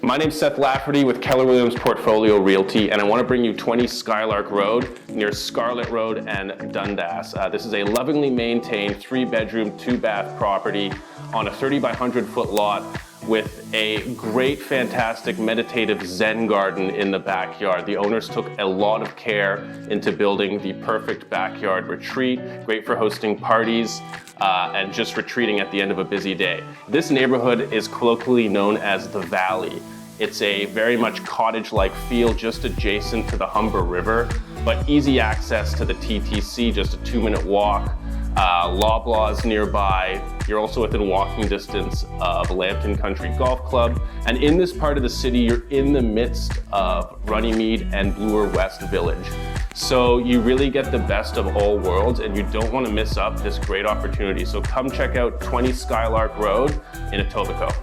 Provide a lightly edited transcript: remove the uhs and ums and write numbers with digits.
My name's Seth Lafferty with Keller Williams Portfolio Realty, and I want to bring you 20 Skylark Road near Scarlett Road and Dundas. This is a lovingly maintained 3-bedroom, 2-bath property on a 30 by 100 foot lot with a great, fantastic, meditative Zen garden in the backyard. The owners took a lot of care into building the perfect backyard retreat, great for hosting parties and just retreating at the end of a busy day. This neighborhood is colloquially known as the Valley. It's a very much cottage-like feel just adjacent to the Humber River, but easy access to the TTC, just a 2-minute walk. Loblaws nearby. You're also within walking distance of Lambton Country Golf Club. And in this part of the city, you're in the midst of Runnymede and Bloor West Village. So you really get the best of all worlds, and you don't want to miss up this great opportunity. So come check out 20 Skylark Road in Etobicoke.